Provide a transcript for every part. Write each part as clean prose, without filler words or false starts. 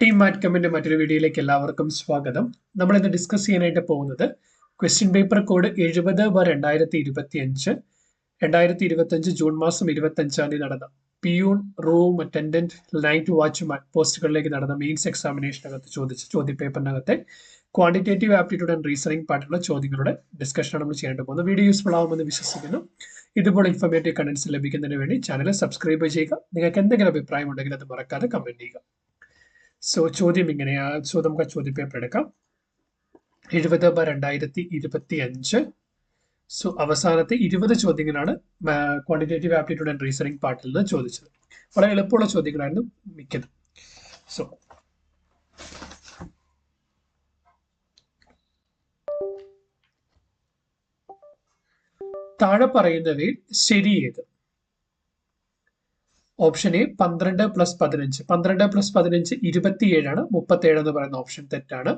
Team മാറ്റ്കമ്മിന്റെ മറ്റൊരു വീഡിയോയിലേക്ക് എല്ലാവർക്കും സ്വാഗതം. നമ്മൾ ഇന്ന് ഡിസ്കസ് ചെയ്യാനായിട്ട് പോകുന്നത് ക്വസ്റ്റ്യൻ പേപ്പർ കോഡ് 70/2025 2025 ജൂൺ മാസം 25-ആം തീയതി നടന്ന peon, room attendant, night watchman പോസ്റ്റുകളിലേക്ക് നടന്ന മെയിൻസ് എക്സാമിനേഷനകത്ത് ചോദിച്ച ചോദ്യപേപ്പറിനകത്തെ ക്വാണ്ടിറ്റേറ്റീവ് ആപ്റ്റിറ്റ്യൂഡ് ആൻഡ് റീസണിംഗ് പാർട്ടിലുള്ള ചോദ്യങ്ങളുടെ ഡിസ്കഷനാണ് നമ്മൾ ചെയ്യാനായിട്ട് പോകുന്നത്. വീഡിയോ യൂസ്ഫുൾ ആവുമെന്ന് വിശ്വസിക്കുന്നു. ഇതുപോലെ ഇൻഫോർമേറ്റീവ് കണ്ടന്റ്സ് ലഭിക്കുന്നതിന് വേണ്ടി ചാനൽ സബ്സ്ക്രൈബ് ചെയ്യുക. നിങ്ങൾക്ക് എന്തെങ്കിലും അഭിപ്രായം ഉണ്ടെങ്കിൽ അത് മറക്കാതെ കമന്റ് ചെയ്യുക. സോ ചോദ്യം ഇങ്ങനെയാ. നമുക്ക് ചോദ്യ പേപ്പർ എടുക്കാം. 70/2025. സോ അവസാനത്തെ 20 ചോദ്യങ്ങളാണ് ക്വാണ്ടിറ്റേറ്റീവ് ആപ്റ്റിറ്റ്യൂഡ് ആൻഡ് റീസണിംഗ് പാർട്ടിൽ നിന്ന് ചോദിച്ചത്. വളരെ എളുപ്പമുള്ള ചോദ്യങ്ങളായിരുന്നു മിക്കത്. സോ താഴെ പറയുന്നവയിൽ ശരി ഏത്? Option A 12 + 15. 12 + 15 27 37 എന്ന് പറയുന്ന ഓപ്ഷൻ തെറ്റാണ്.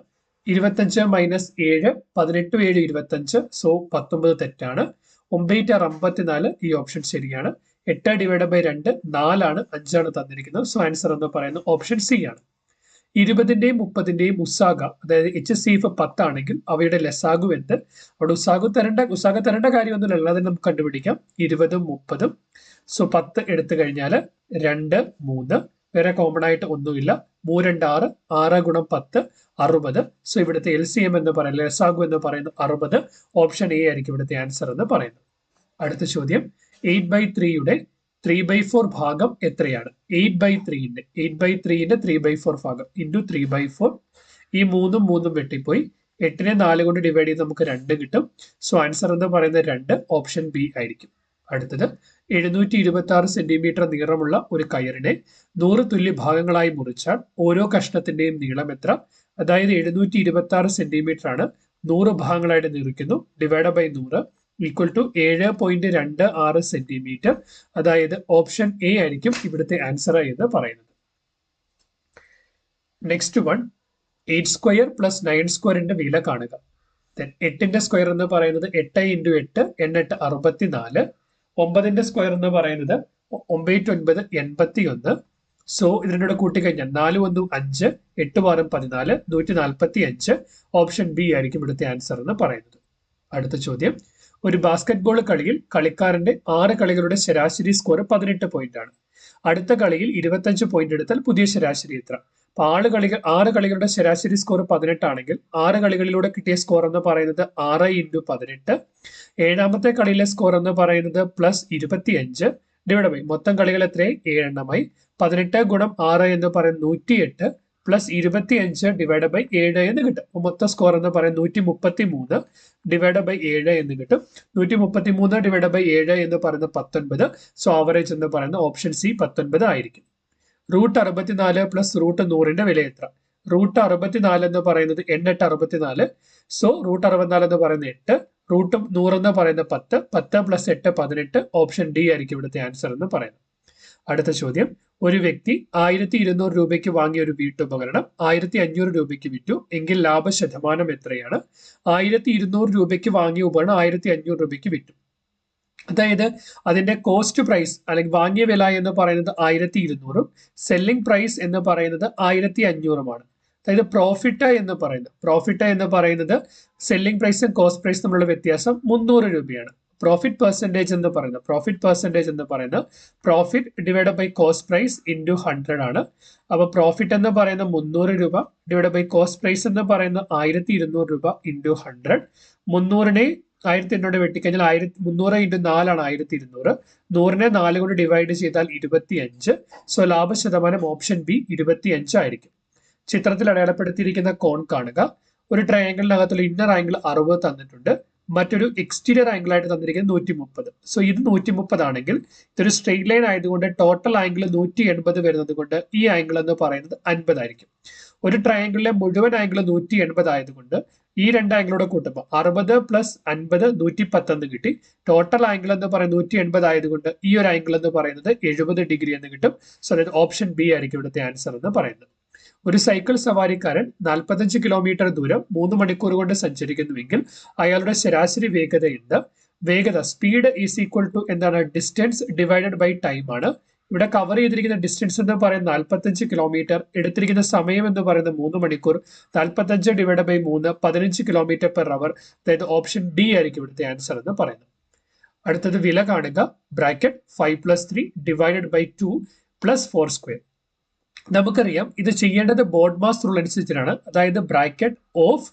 25 - 7 18 7 25. സോ 19 തെറ്റാണ്. 9 × 54 ഈ ഓപ്ഷൻ ശരിയാണ്. 8 ÷ 2 4 5 തന്നിരിക്കുന്നത്. സോ ആൻസർ എന്ന് പറയുന്നത് ഓപ്ഷൻ സി ആണ്. 20-ന്റെയും 30-ന്റെയും ഉസാഗ, അതായത് HCF 10 ആണെങ്കിൽ അവയുടെ ലസാഗു എന്ത്? അവിടെ ഉസാഗ തരേണ്ട കാര്യമൊന്നുമില്ല, അതിന് നമുക്ക് കണ്ടുപിടിക്കാം. 20ഉം 30ഉം. സോ 10 എടുത്തു കഴിഞ്ഞാൽ 2 3, വേറെ കോമൺ ആയിട്ട് ഒന്നുമില്ല. 3 2 6, 6 × 10 60. സോ ഇവിടുത്തെ LCM എന്ന് പറയുന്നത്, ലസാഗു എന്ന് പറയുന്നത് 60. ഓപ്ഷൻ എ ആയിരിക്കും ഇവിടുത്തെ ആൻസർ എന്ന് പറയുന്നത്. അടുത്ത ചോദ്യം, 8/3-യുടെ 3/4 ഭാഗം എത്രയാണ്? 8/3-ന്റെ 3/4 ഭാഗം ഇൻറ്റു 3/4. ഈ 3ഉം 3ഉം വെട്ടിപ്പോയി. 8-നെ 4 കൊണ്ട് ഡിവൈഡ് ചെയ്ത് നമുക്ക് 2 കിട്ടും. സോ ആൻസർ എന്ന് പറയുന്നത് 2, ഓപ്ഷൻ ബി ആയിരിക്കും. അടുത്തത്, 726 സെന്റിമീറ്റർ നീളമുള്ള ഒരു കയറിനെ 100 തുല്യ ഭാഗങ്ങളായി മുറിച്ചാൽ ഓരോ കഷ്ണത്തിന്റെയും നീളം എത്ര? അതായത് 726 സെന്റിമീറ്റർ ആണ്, 100 ഭാഗങ്ങളായിട്ട് മുറിക്കുന്നു, divide by 100 equal to 7.26 centimetre. അതായത് ഓപ്ഷൻ എ ആയിരിക്കും ഇവിടുത്തെ ആൻസർ എന്ന് പറയുന്നത്. നെക്സ്റ്റ് വൺ, 8² + 9² വില കാണുക. 8-ന്റെ സ്ക്വയർ എന്ന് പറയുന്നത് 8 × 8 8 64. 9-ന്റെ സ്ക്വയർ എന്ന് പറയുന്നത് 9 9 81. സോ ഇതിനോട് കൂട്ടിക്കഴിഞ്ഞാൽ 4 1 5, 8 6 14, 145. ഓപ്ഷൻ ബി ആയിരിക്കും ഇവിടുത്തെ ആൻസർ എന്ന് പറയുന്നത്. അടുത്ത ചോദ്യം, ഒരു ബാസ്കറ്റ്ബോൾ കളിയിൽ കളിക്കാരന്റെ 6 കളികളുടെ ശരാശരി സ്കോർ 18 പോയിന്റ് ആണ്. അടുത്ത കളിയിൽ 25 പോയിന്റ് എടുത്താൽ പുതിയ ശരാശരി എത്ര? അപ്പൊ 6 കളികളുടെ ശരാശരി സ്കോർ 18 ആണെങ്കിൽ 6 കളികളിലൂടെ കിട്ടിയ സ്കോർ എന്ന് പറയുന്നത് 6 × 18. 7-ാമത്തെ കളിയിലെ സ്കോർ എന്ന് പറയുന്നത് +25 ഡിവൈഡ് ബൈ മൊത്തം കളികൾ എത്രയായി? 7 എണ്ണമായി. 18 × 6 എന്ന് പറയുന്നത് 108 +25 ഡിവൈഡ് ബൈ 7 എന്ന് കിട്ടും. മൊത്തം സ്കോർ എന്ന് പറയുന്നത് 133 ഡിവൈഡ് ബൈ 7 എന്ന് കിട്ടും. 133 ഡിവൈഡ് ബൈ 7 എന്ന് പറയുന്നത് 19. സോ ആവറേജ് എന്ന് പറയുന്നത് ഓപ്ഷൻ സി 19 ആയിരിക്കും. √64 + √100-ന്റെ വില എത്ര? √64 എന്ന് പറയുന്നത് 8 64. സോ √64 എന്ന് പറയുന്നത് 8, √100 എന്ന് പറയുന്നത് 10. 10 + 8 18. ഓപ്ഷൻ ഡി ആയിരിക്കും ഇവിടുത്തെ ആൻസർ എന്ന് പറയുന്നത്. അടുത്ത ചോദ്യം, ഒരു വ്യക്തി 1200 രൂപയ്ക്ക് വാങ്ങിയ ഒരു വീട്ടുപകരണം 1500 രൂപയ്ക്ക് വിറ്റു എങ്കിൽ ലാഭശതമാനം എത്രയാണ്? 1200 രൂപയ്ക്ക് വാങ്ങിയ ഉപകരണം 1500 രൂപയ്ക്ക് വിറ്റു. അതായത് അതിന്റെ കോസ്റ്റ് പ്രൈസ് അല്ലെങ്കിൽ വാങ്ങിയ വില എന്ന് പറയുന്നത് 1200-ഉം സെല്ലിംഗ് പ്രൈസ് എന്ന് പറയുന്നത് 1500-ഉമാണ്. അതായത് പ്രോഫിറ്റ് എന്ന് പറയുന്നത് സെല്ലിംഗ് പ്രൈസും കോസ്റ്റ് പ്രൈസും തമ്മിലുള്ള വ്യത്യാസം 300 രൂപയാണ്. പ്രോഫിറ്റ് പെർസെൻറ്റേജ് എന്ന് പറയുന്നത് profit divide by cost price into 100 ആണ്. അപ്പൊ പ്രോഫിറ്റ് എന്ന് പറയുന്നത് 300 രൂപ ഡിവൈഡ് ബൈ കോസ്റ്റ് പ്രൈസ് എന്ന് പറയുന്നത് 1200 രൂപ ഇൻറ്റു 100. 300-നെ 1800 വെട്ടിക്കഴിഞ്ഞാൽ 300 × 4 ആണ് 1200. 100-നെ 4 കൊണ്ട് ഡിവൈഡ് ചെയ്താൽ 25. സോ ലാഭശതമാനം ഓപ്ഷൻ ബി 25 ആയിരിക്കും. ചിത്രത്തിൽ അടയാളപ്പെടുത്തിയിരിക്കുന്ന കോൺ കാണുക. ഒരു ട്രയാങ്കിളിനകത്തുള്ള ഇന്നർ ആംഗിൾ 60 തന്നിട്ടുണ്ട്, മറ്റൊരു എക്സ്റ്റീരിയർ ആംഗിൾ ആയിട്ട് തന്നിരിക്കുന്നത് 130. സോ ഇത് 130 ആണെങ്കിൽ ഇതൊരു സ്ട്രെയിറ്റ് ലൈൻ ആയതുകൊണ്ട് ടോട്ടൽ ആംഗിൾ 180 വരുന്നത് കൊണ്ട് ഈ ആംഗിൾ എന്ന് പറയുന്നത് 50 ആയിരിക്കും. ഒരു ട്രയാങ്കിളിലെ മുഴുവൻ ആംഗിൾ 180 ആയതുകൊണ്ട് ഈ രണ്ട് ആംഗിളോടെ കൂട്ടുമ്പോൾ 60 + 50 110 എന്ന് കിട്ടി. ടോട്ടൽ ആംഗിൾ എന്ന് പറയുന്നത് 180 ആയതുകൊണ്ട് ഈ ഒരു ആംഗിൾ എന്ന് പറയുന്നത് 70 ഡിഗ്രി എന്ന് കിട്ടും. സോ അതായത് ഓപ്ഷൻ ബി ആയിരിക്കും ഇവിടുത്തെ ആൻസർ എന്ന് പറയുന്നത്. ഒരു സൈക്കിൾ സവാരിക്കാരൻ 45 കിലോമീറ്റർ ദൂരം 3 മണിക്കൂർ കൊണ്ട് സഞ്ചരിക്കുന്നുവെങ്കിൽ അയാളുടെ ശരാശരി വേഗത എന്ത്? വേഗത സ്പീഡ് ഈസ് ഈക്വൽ ടു എന്താണ്? ഡിസ്റ്റൻസ് ഡിവൈഡഡ് ബൈ ടൈം ആണ്. ഇവിടെ കവർ ചെയ്തിരിക്കുന്ന ഡിസ്റ്റൻസ് എന്ന് പറയുന്നത് 45 കിലോമീറ്റർ, എടുത്തിരിക്കുന്ന സമയം എന്ന് പറയുന്നത് 3 മണിക്കൂർ. 45 divide by 3 15 kilometre per hour. അതായത് ഓപ്ഷൻ ഡി ആയിരിക്കും ഇവിടുത്തെ ആൻസർ എന്ന് പറയുന്നത്. അടുത്തത് വില കാണുക. Bracket 5 + 3 divided by 2 + 4 square. നമുക്കറിയാം ഇത് ചെയ്യേണ്ടത് ബോർഡ് മാസ് റൂൾ അനുസരിച്ചിട്ടാണ്. അതായത് bracket of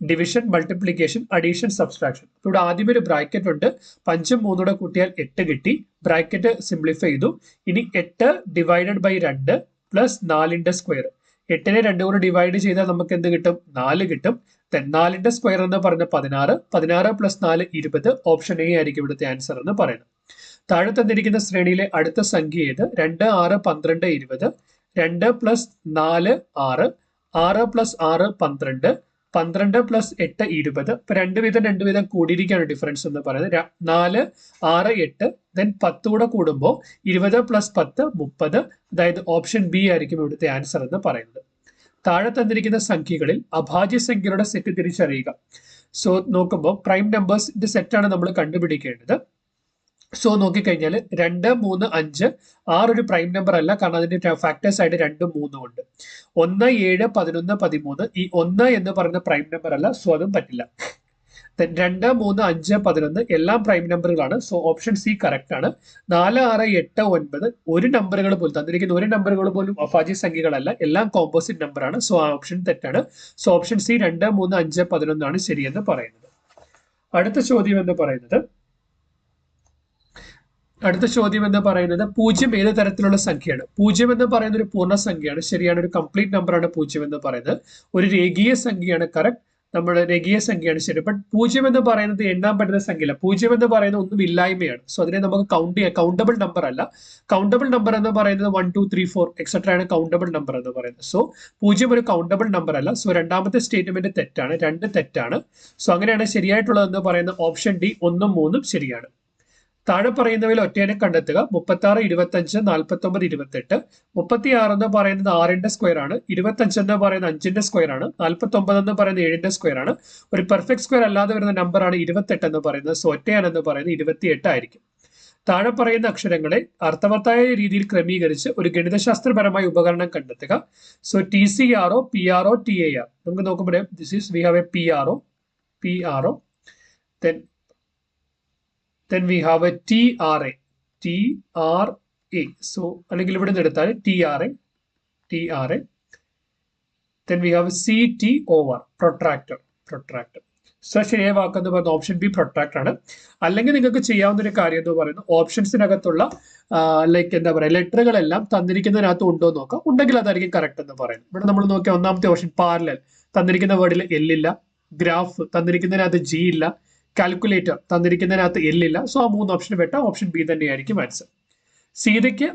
division, multiplication, addition, subtraction. ഇവിടെ ആദ്യം ഒരു ബ്രാക്കറ്റ് ഉണ്ട്. 5ഉം 3 കൂട്ടിയാൽ 8 കിട്ടി. ബ്രാക്കറ്റ് സിംപ്ലിഫൈ ചെയ്തു. ഇനി 8 ഡിവൈഡഡ് ബൈ 2 പ്ലസ് 4ന്റെ സ്ക്വയർ. 8നെ 2 കൊണ്ട് ഡിവൈഡ് ചെയ്താൽ നമുക്ക് എന്ത് കിട്ടും? 4 കിട്ടും. 4ന്റെ സ്ക്വയർ എന്ന് പറഞ്ഞ 16. 16 + 4 20. ഓപ്ഷൻ എ ആയിരിക്കും ഇവിടുത്തെ ആൻസർ എന്ന് പറയുന്നത്. താഴെ തന്നിരിക്കുന്ന ശ്രേണിയിലെ അടുത്ത സംഖ്യ ഏത്? 2, 6, 12, 20. 2 + 4 6. 6 + 6 12. 12 + 8 20. ഇപ്പൊ രണ്ട് വീതം കൂടിയിരിക്കുകയാണ് ഡിഫറൻസ് എന്ന് പറയുന്നത്. 4, 6, 8 ദെൻ 10 കൂടെ കൂടുമ്പോൾ 20 + 10 30. അതായത് ഓപ്ഷൻ ബി ആയിരിക്കും ഇവിടുത്തെ ആൻസർ എന്ന് പറയുന്നത്. താഴെ തന്നിരിക്കുന്ന സംഖ്യകളിൽ അഭാജ്യ സംഖ്യകളുടെ സെറ്റ് തിരിച്ചറിയുക. സോ നോക്കുമ്പോൾ പ്രൈം നമ്പേഴ്സിന്റെ സെറ്റാണ് നമ്മൾ കണ്ടുപിടിക്കേണ്ടത്. സോ നോക്കിക്കഴിഞ്ഞാൽ 2, 3, 5, 6 ഒരു പ്രൈം നമ്പർ അല്ല, കാരണം അതിന്റെ ഫാക്ടേഴ്സ് ആയിട്ട് 2ഉം 3ഉം ഉണ്ട്. 1, 7, 11, 13. ഈ 1 എന്ന് പറയുന്ന പ്രൈം നമ്പർ അല്ല, സോ അതും പറ്റില്ല. 2, 3, 5, 11 എല്ലാം പ്രൈം നമ്പറുകളാണ്. സോ ഓപ്ഷൻ സി കറക്റ്റ് ആണ്. 4, 6, 8, 9 ഒരു നമ്പറുകൾ പോലും തന്നിരിക്കുന്ന ഒരു നമ്പറുകൾ പോലും അഭാജ്യ സംഖ്യകളല്ല, എല്ലാം കോമ്പോസിറ്റ് നമ്പർ ആണ്. സോ ആ ഓപ്ഷൻ തെറ്റാണ്. സോ ഓപ്ഷൻ സി 2, 3, 5, 11 ആണ് ശരിയെന്ന് പറയുന്നത്. അടുത്ത ചോദ്യം എന്ന് പറയുന്നത് 0 ഏത് തരത്തിലുള്ള സംഖ്യയാണ്? 0 എന്ന് പറയുന്ന ഒരു പൂർണ്ണസംഖ്യയാണ്, ശരിയാണ്. ഒരു കംപ്ലീറ്റ് നമ്പറാണ് 0 എന്ന് പറയുന്നത്. ഒരു രേഖീയ സംഖ്യയാണ്, കറക്റ്റ്. നമ്മുടെ രേഖീയ സംഖ്യയാണ് ശരി. ബട്ട് 0 എന്ന് പറയുന്നത് എണ്ണാൻ പറ്റുന്ന സംഖ്യയല്ല. 0 എന്ന് പറയുന്നത് ഒന്നും ഇല്ലായ്മയാണ്. സോ അതിനെ നമുക്ക് കൗണ്ടബിൾ നമ്പർ അല്ല. കൗണ്ടബിൾ നമ്പർ എന്ന് പറയുന്നത് 1, 2, 3, 4 എക്സെട്ര ആണ് കൗണ്ടബിൾ നമ്പർ എന്ന് പറയുന്നത്. സോ 0 ഒരു കൗണ്ടബിൾ നമ്പർ അല്ല. സോ രണ്ടാമത്തെ സ്റ്റേറ്റ്മെന്റ് തെറ്റാണ്. 2 തെറ്റാണ്. സോ അങ്ങനെയാണ് ശരിയായിട്ടുള്ളതെന്ന് പറയുന്ന ഓപ്ഷൻ ഡി 1ഉം 3ഉം ശരിയാണ്. താഴെ പറയുന്നവയിൽ ഒറ്റേനെ കണ്ടെത്തുക. 36, 25, 49, 28. 36 എന്ന് പറയുന്നത് 6ന്റെ സ്ക്വയർ ആണ്. 25 എന്ന് പറയുന്നത് 5ന്റെ സ്ക്വയർ ആണ്. 49 എന്ന് പറയുന്നത് 7ന്റെ സ്ക്വയർ ആണ്. ഒരു പെർഫെക്റ്റ് സ്ക്വയർ അല്ലാതെ വരുന്ന നമ്പറാണ് 28 എന്ന് പറയുന്നത്. സോ ഒറ്റയാണെന്ന് പറയുന്നത് 28 ആയിരിക്കും. താഴെ പറയുന്ന അക്ഷരങ്ങളെ അർത്ഥവത്തായ രീതിയിൽ ക്രമീകരിച്ച് ഒരു ഗണിതശാസ്ത്രപരമായ ഉപകരണം കണ്ടെത്തുക. So TCRO, PRO, TAR. നമുക്ക് നോക്കുമ്പോൾ we have A PRO. Then we have a TRA. So അല്ലെങ്കിൽ ഇവിടെ നിന്ന് എടുത്താൽ TRA. Then we have CTOR, protractor. So ശരിയായ വാക്കെന്ന് പറയുന്നത് ഓപ്ഷൻ ബി പ്രൊട്രാക്ടർ ആണ്. അല്ലെങ്കിൽ നിങ്ങൾക്ക് ചെയ്യാവുന്ന ഒരു കാര്യം എന്ന് പറയുന്നത് ഓപ്ഷൻസിനകത്തുള്ള എന്താ പറയുക ലെറ്ററുകളെല്ലാം തന്നിരിക്കുന്നതിനകത്ത് ഉണ്ടോ എന്ന് നോക്കാം. ഉണ്ടെങ്കിൽ അതായിരിക്കും കറക്റ്റ് എന്ന് പറയുന്നത്. ഇവിടെ നമ്മൾ നോക്കിയ ഒന്നാമത്തെ ഓപ്ഷൻ പാരലൽ, തന്നിരിക്കുന്ന വേർഡിൽ L ഇല്ല. ഗ്രാഫ് തന്നിരിക്കുന്നതിനകത്ത് G ഇല്ല. കാൽക്കുലേറ്റർ തന്നിരിക്കുന്നതിനകത്ത് L ഇല്ല. സോ ആ 3 ഓപ്ഷൻ വെട്ട ഓപ്ഷൻ ബി തന്നെയായിരിക്കും ആൻസർ. സീതയ്ക്ക്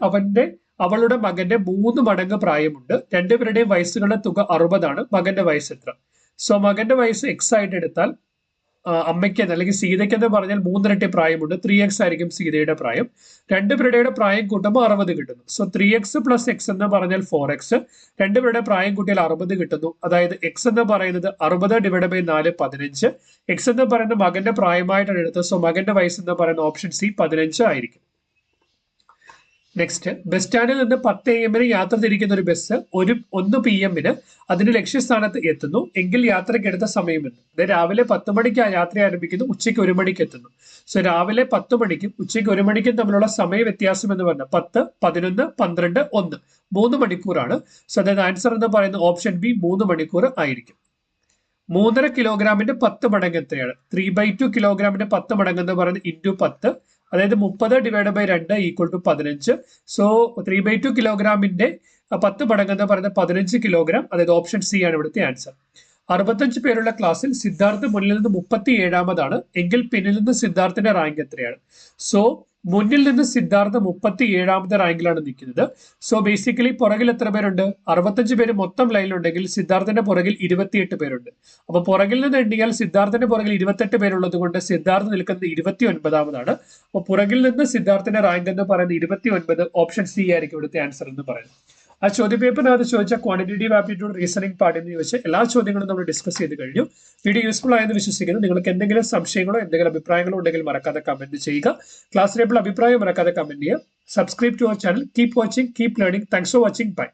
അവളുടെ മകന്റെ 3 മടങ്ങ് പ്രായമുണ്ട്. രണ്ടുപേരുടെയും വയസ്സുകളുടെ തുക 60 ആണ്. മകന്റെ വയസ്സ് എത്ര? സോ മകന്റെ വയസ്സ് X ആയിട്ട് എടുത്താൽ അമ്മയ്ക്ക് അല്ലെങ്കിൽ സീതയ്ക്ക് എന്ന് പറഞ്ഞാൽ 3 ഇരട്ടി പ്രായമുണ്ട്. 3x ആയിരിക്കും സീതയുടെ പ്രായം. രണ്ടുപേരുടെ പ്രായം കൂട്ടുമ്പോൾ 60 കിട്ടുന്നു. സോ 3x + x എന്ന് പറഞ്ഞാൽ 4x. രണ്ടുപേരുടെ പ്രായം കൂട്ടിയാൽ 60 കിട്ടുന്നു. അതായത് x എന്ന് പറയുന്നത് 60 ഡിവൈഡ് ബൈ 4 15. x എന്ന് പറയുന്നത് മകന്റെ പ്രായമായിട്ടാണ് എടുത്തത്. സോ മകന്റെ വയസ്സ് എന്ന് പറയുന്ന ഓപ്ഷൻ സി 15 ആയിരിക്കും. നെക്സ്റ്റ്, ബസ് സ്റ്റാൻഡിൽ നിന്ന് 10 AM യാത്ര തിരിക്കുന്ന ഒരു ബസ് 1 PM അതിന്റെ ലക്ഷ്യസ്ഥാനത്ത് എത്തുന്നു എങ്കിൽ യാത്രയ്ക്ക് എടുത്ത സമയം എന്ന്. ഇത് രാവിലെ 10 മണിക്ക് യാത്ര ആരംഭിക്കുന്നു, ഉച്ചയ്ക്ക് 1 മണിക്ക് എത്തുന്നു. സോ രാവിലെ 10 മണിക്കും ഉച്ചയ്ക്ക് 1 മണിക്കും തമ്മിലുള്ള സമയ വ്യത്യാസം എന്ന് പറഞ്ഞാൽ 10, 11, 12, 1 3 മണിക്കൂറാണ്. സോ അതായത് ആൻസർ എന്ന് പറയുന്നത് ഓപ്ഷൻ ബി 3 മണിക്കൂർ ആയിരിക്കും. 3.5 കിലോഗ്രാമിന്റെ 10 മടങ്ങ് എത്രയാണ്? 3/2 കിലോഗ്രാമിന്റെ 10 മടങ്ങ് എന്ന് പറയുന്നത് ഇൻറ്റു 10, അതായത് 30 divide by 2 equal to 15. So 3/2 കിലോഗ്രാമിന്റെ 10 മടങ്ങ് എന്ന് പറയുന്നത് 15 കിലോഗ്രാം. അതായത് ഓപ്ഷൻ സി ആണ് ഇവിടുത്തെ ആൻസർ. 65 പേരുള്ള ക്ലാസ്സിൽ സിദ്ധാർത്ഥ് മുന്നിൽ നിന്ന് 37ാമതാണ് എങ്കിൽ പിന്നിൽ നിന്ന് സിദ്ധാർത്ഥിന്റെ റാങ്ക് എത്രയാണ്? സോ മുന്നിൽ നിന്ന് സിദ്ധാർത്ഥ 37ാമത്തെ റാങ്കിലാണ് നിൽക്കുന്നത്. സോ ബേസിക്കലി പുറകിൽ എത്ര പേരുണ്ട്? 65 പേര് മൊത്തം ലൈനിലുണ്ടെങ്കിൽ സിദ്ധാർത്ഥന്റെ പുറകിൽ 28 പേരുണ്ട്. അപ്പൊ പുറകിൽ നിന്ന് എണ്ണിയാൽ സിദ്ധാർത്ഥന്റെ പുറകിൽ 28 പേരുള്ളത് കൊണ്ട് സിദ്ധാർത്ഥ നിൽക്കുന്നത് 29ാമതാണ്. അപ്പൊ പുറകിൽ നിന്ന് സിദ്ധാർത്ഥന്റെ റാങ്ക് എന്ന് പറയുന്നത് 29. ഓപ്ഷൻ സി ആയിരിക്കും ഇവിടുത്തെ ആൻസർ എന്ന് പറയുന്നത്. ആ ചോദ്യപേപ്പറിനകത്ത് ചോദിച്ച ക്വാണ്ടിറ്റേറ്റീവ് ആപ്റ്റിറ്റ്യൂഡ് റീസണിംഗ് പാർട്ടിൽ ചോദിച്ച എല്ലാ ചോദ്യങ്ങളും നമ്മൾ ഡിസ്കസ് ചെയ്ത് കഴിഞ്ഞു. വീഡിയോ യൂസ്ഫുൾ ആയെന്ന് വിശ്വസിക്കുന്നു. നിങ്ങൾക്ക് എന്തെങ്കിലും സംശയങ്ങളോ എന്തെങ്കിലും അഭിപ്രായങ്ങളോ ഉണ്ടെങ്കിൽ മറക്കാതെ കമന്റ് ചെയ്യുക. ക്ലാസ്സിലേക്കുള്ള അഭിപ്രായം മറക്കാതെ കമന്റ് ചെയ്യുക. Subscribe to our channel. Keep watching, keep learning. Thanks for watching. By.